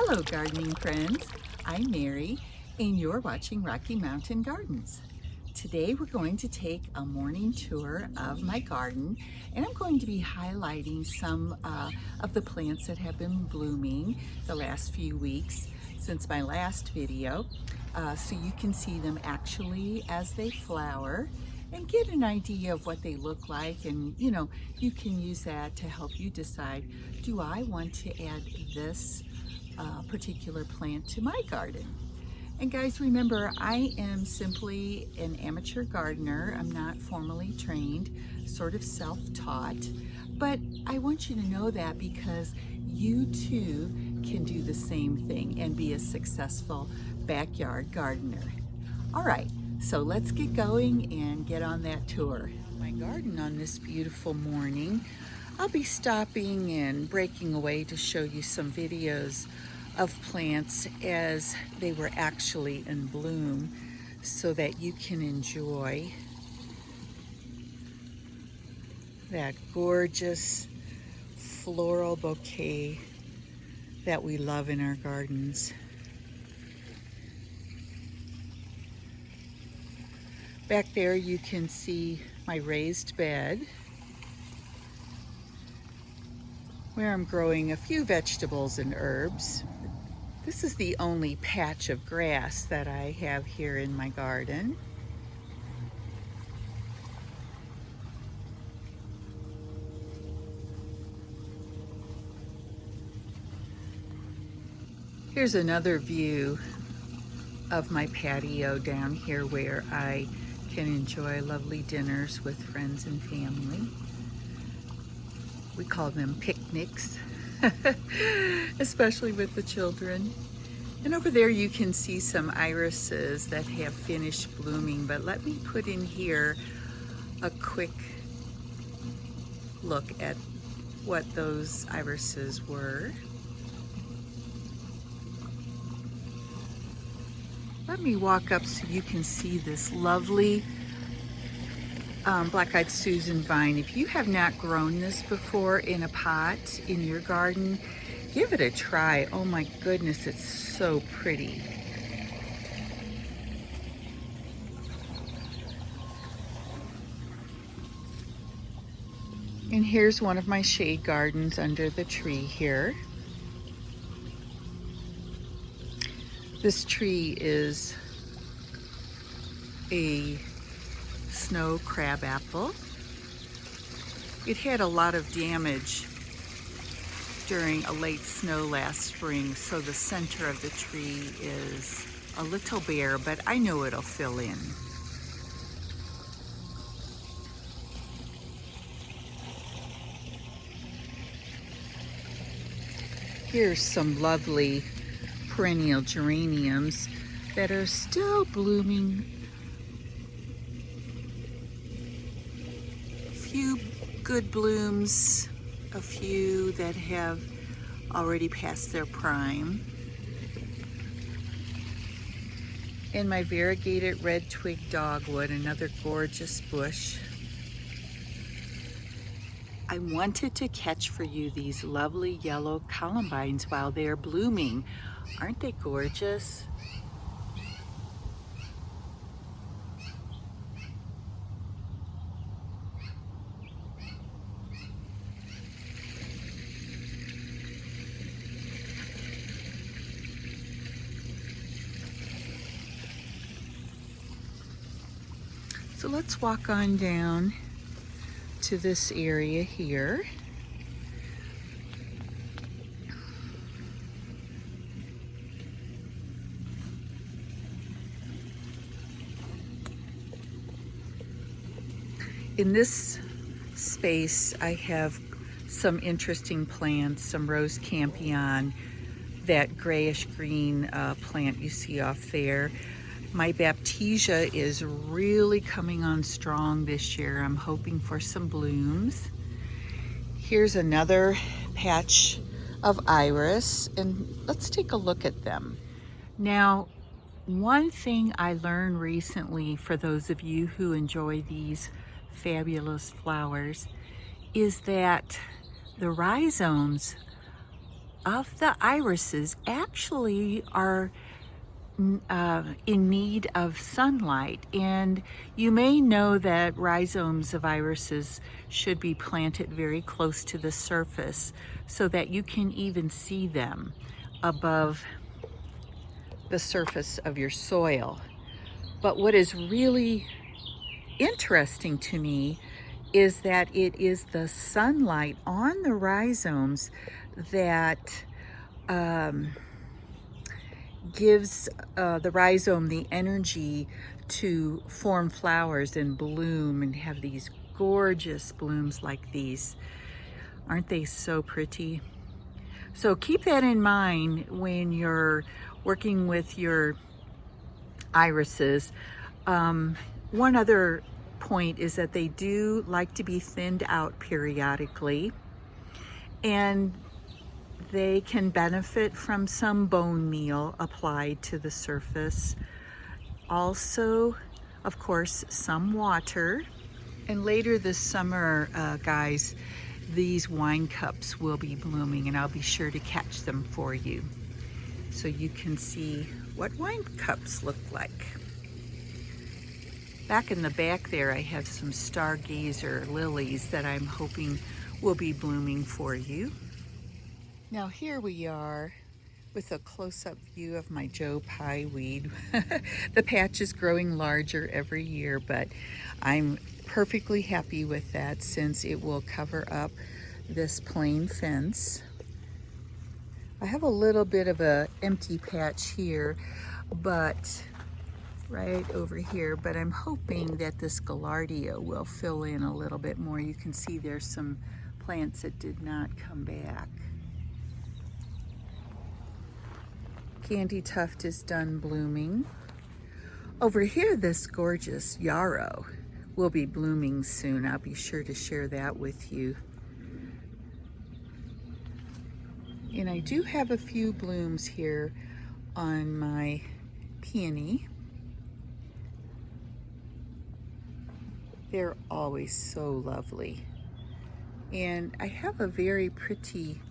Hello gardening friends, I'm Mary and you're watching Rocky Mountain Gardens. Today we're going to take a morning tour of my garden and I'm going to be highlighting some of the plants that have been blooming the last few weeks since my last video, so you can see them actually as they flower and get an idea of what they look like, and you can use that to help you decide, do I want to add this particular plant to my garden? And guys, remember, I am simply an amateur gardener. I'm not formally trained, sort of self-taught, but I want you to know that because you too can do the same thing and be a successful backyard gardener. All right, so let's get going and get on that tour. My garden on this beautiful morning. I'll be stopping and breaking away to show you some videos of plants as they were actually in bloom so that you can enjoy that gorgeous floral bouquet that we love in our gardens. Back there you can see my raised bed where I'm growing a few vegetables and herbs. This is the only patch of grass that I have here in my garden. Here's another view of my patio down here where I can enjoy lovely dinners with friends and family. We call them picnics, especially with the children. And over there you can see some irises that have finished blooming, but let me put in here a quick look at what those irises were. Let me walk up so you can see this lovely black-eyed Susan vine. If you have not grown this before in a pot in your garden, give it a try. Oh my goodness, it's so pretty. And here's one of my shade gardens under the tree here. This tree is a snow crabapple. It had a lot of damage during a late snow last spring, so the center of the tree is a little bare, but I know it'll fill in. Here's some lovely perennial geraniums that are still blooming. A few good blooms, a few that have already passed their prime. And my variegated red twig dogwood, another gorgeous bush. I wanted to catch for you these lovely yellow columbines while they're blooming. Aren't they gorgeous? So let's walk on down to this area here. In this space, I have some interesting plants, some rose campion, that grayish green plant you see off there. My baptisia is really coming on strong this year. I'm hoping for some blooms. Here's another patch of iris, and let's take a look at them. Now, one thing I learned recently, for those of you who enjoy these fabulous flowers, is that the rhizomes of the irises actually are in need of sunlight, and you may know that rhizomes of irises should be planted very close to the surface so that you can even see them above the surface of your soil. But what is really interesting to me is that it is the sunlight on the rhizomes that gives the rhizome the energy to form flowers and bloom and have these gorgeous blooms like these. Aren't they so pretty? So keep that in mind when you're working with your irises. One other point is that they do like to be thinned out periodically, and they can benefit from some bone meal applied to the surface. Also, of course, some water. And later this summer, guys, these wine cups will be blooming, and I'll be sure to catch them for you so you can see what wine cups look like. Back in the back there, I have some stargazer lilies that I'm hoping will be blooming for you. Now here we are with a close-up view of my Joe Pye weed. The patch is growing larger every year, but I'm perfectly happy with that since it will cover up this plain fence. I have a little bit of an empty patch here, but right over here, but I'm hoping that this gaillardia will fill in a little bit more. You can see there's some plants that did not come back. Candy tuft is done blooming. Over here, this gorgeous yarrow will be blooming soon. I'll be sure to share that with you. And I do have a few blooms here on my peony. They're always so lovely. And I have a very pretty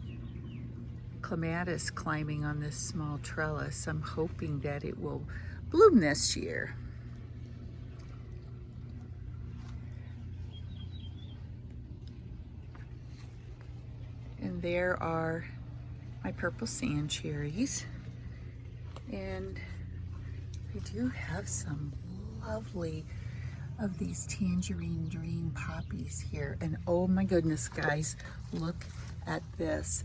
clematis climbing on this small trellis. I'm hoping that it will bloom this year. And there are my purple sand cherries. And I do have some lovely of these tangerine dream poppies here. And oh my goodness, guys, look at this.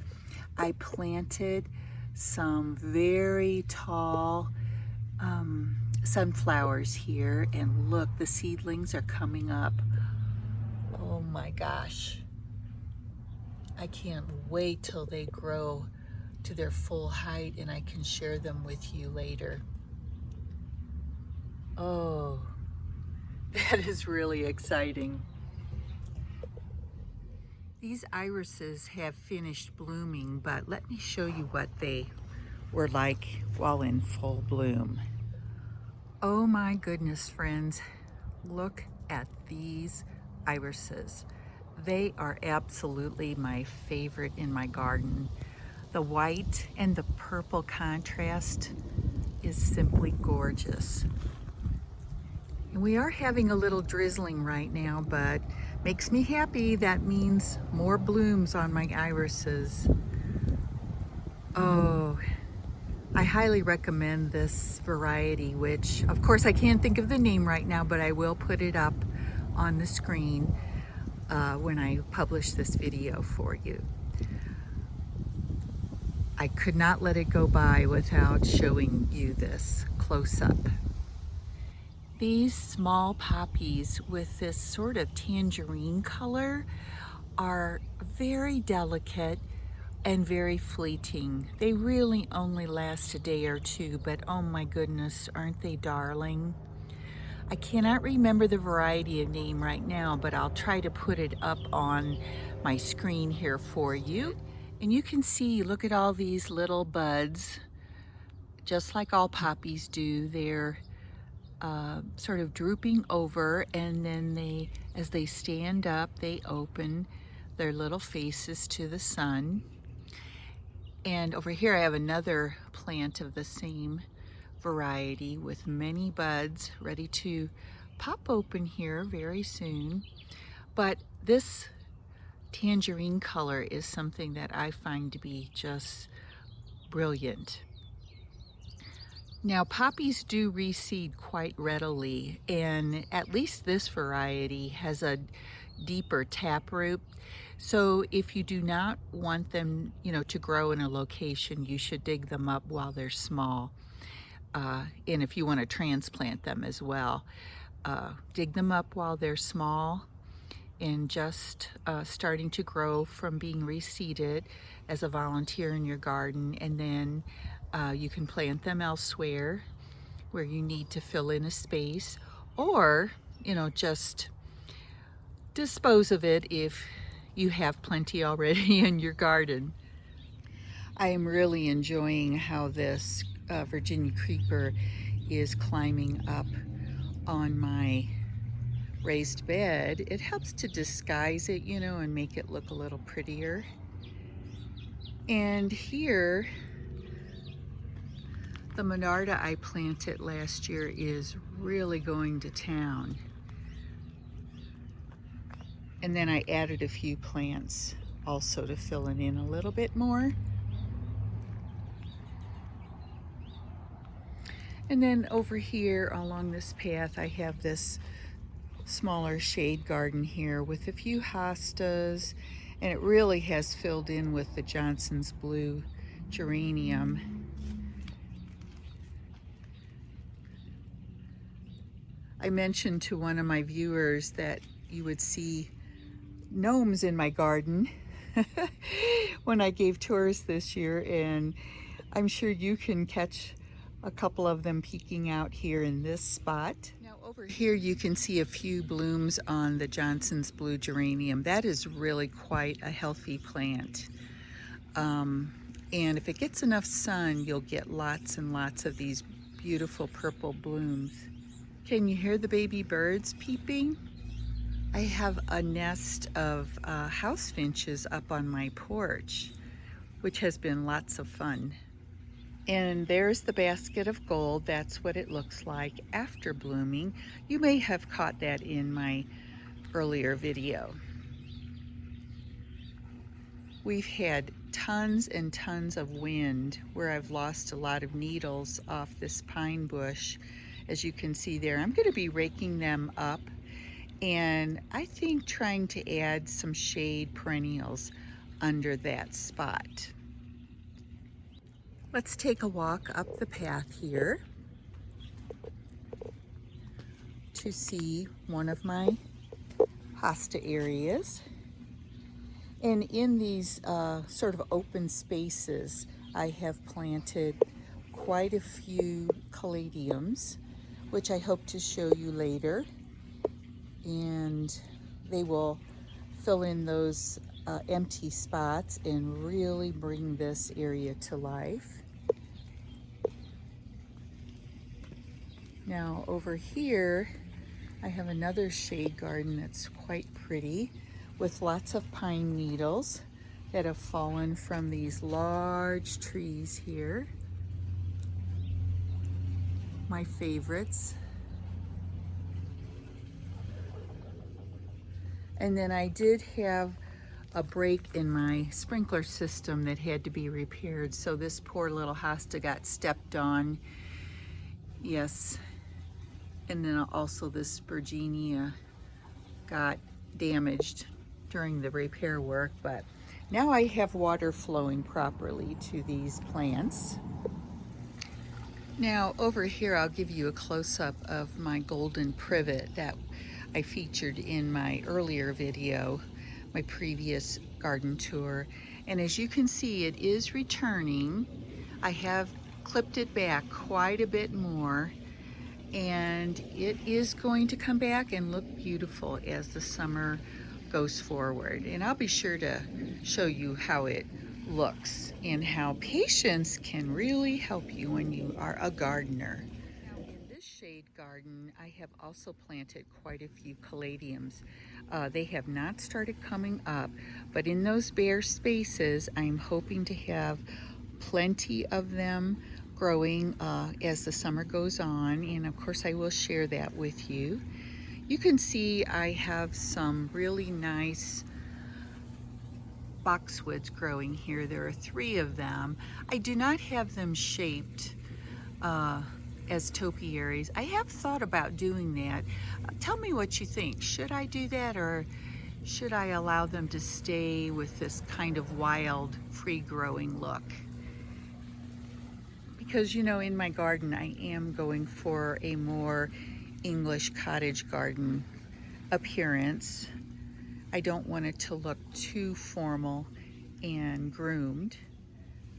I planted some very tall sunflowers here, and look, the seedlings are coming up. Oh my gosh. I can't wait till they grow to their full height and I can share them with you later. Oh, that is really exciting. These irises have finished blooming, but let me show you what they were like while in full bloom. Oh my goodness, friends, look at these irises. They are absolutely my favorite in my garden. The white and the purple contrast is simply gorgeous. And we are having a little drizzling right now, but makes me happy. That means more blooms on my irises. Oh, I highly recommend this variety, which of course I can't think of the name right now, but I will put it up on the screen when I publish this video for you. I could not let it go by without showing you this close up. These small poppies with this sort of tangerine color are very delicate and very fleeting. They really only last a day or two, but oh my goodness, aren't they darling? I cannot remember the variety of name right now, but I'll try to put it up on my screen here for you. And you can see, look at all these little buds, just like all poppies do. They're sort of drooping over, and then as they stand up, they open their little faces to the sun. And over here I have another plant of the same variety with many buds ready to pop open here very soon. But this tangerine color is something that I find to be just brilliant. Now poppies do reseed quite readily, and at least this variety has a deeper taproot. So if you do not want them, to grow in a location, you should dig them up while they're small. And if you want to transplant them as well, dig them up while they're small and just starting to grow from being reseeded as a volunteer in your garden, and then you can plant them elsewhere where you need to fill in a space, or just dispose of it if you have plenty already in your garden. I am really enjoying how this Virginia creeper is climbing up on my raised bed. It helps to disguise it, and make it look a little prettier. And here, the Monarda I planted last year is really going to town. And then I added a few plants also to fill it in a little bit more. And then over here along this path, I have this smaller shade garden here with a few hostas, and it really has filled in with the Johnson's blue geranium. I mentioned to one of my viewers that you would see gnomes in my garden when I gave tours this year, and I'm sure you can catch a couple of them peeking out here in this spot. Now over here you can see a few blooms on the Johnson's blue geranium. That is really quite a healthy plant. And if it gets enough sun, you'll get lots and lots of these beautiful purple blooms. Can you hear the baby birds peeping? I have a nest of house finches up on my porch, which has been lots of fun. And there's the basket of gold. That's what it looks like after blooming. You may have caught that in my earlier video. We've had tons and tons of wind where I've lost a lot of needles off this pine bush. As you can see there, I'm going to be raking them up, and I think trying to add some shade perennials under that spot. Let's take a walk up the path here to see one of my hosta areas. And in these sort of open spaces, I have planted quite a few caladiums, which I hope to show you later. And they will fill in those empty spots and really bring this area to life. Now over here, I have another shade garden that's quite pretty with lots of pine needles that have fallen from these large trees here. My favorites. And then I did have a break in my sprinkler system that had to be repaired, so this poor little hosta got stepped on. Yes. And then also this Virginia got damaged during the repair work, but now I have water flowing properly to these plants. Now over here I'll give you a close-up of my golden privet that I featured in my earlier video, my previous garden tour. And as you can see, it is returning. I have clipped it back quite a bit more, and it is going to come back and look beautiful as the summer goes forward. And I'll be sure to show you how it looks and how patience can really help you when you are a gardener. Now in this shade garden, I have also planted quite a few caladiums. They have not started coming up, but in those bare spaces, I'm hoping to have plenty of them growing as the summer goes on, and of course I will share that with you. You can see I have some really nice boxwoods growing here. There are 3 of them. I do not have them shaped as topiaries. I have thought about doing that. Tell me what you think. Should I do that, or should I allow them to stay with this kind of wild, free-growing look? Because, you know, in my garden I am going for a more English cottage garden appearance. I don't want it to look too formal and groomed.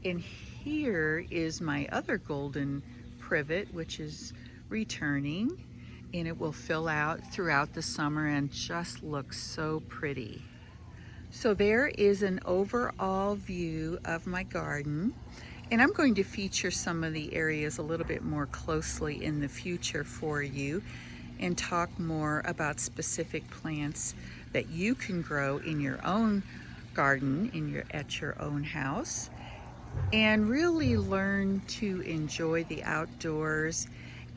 And here is my other golden privet, which is returning, and it will fill out throughout the summer and just looks so pretty. So there is an overall view of my garden, and I'm going to feature some of the areas a little bit more closely in the future for you and talk more about specific plants that you can grow in your own garden, at your own house, and really learn to enjoy the outdoors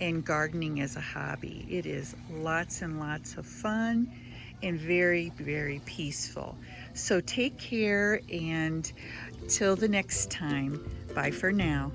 and gardening as a hobby. It is lots and lots of fun and very, very peaceful. So take care, and till the next time, bye for now.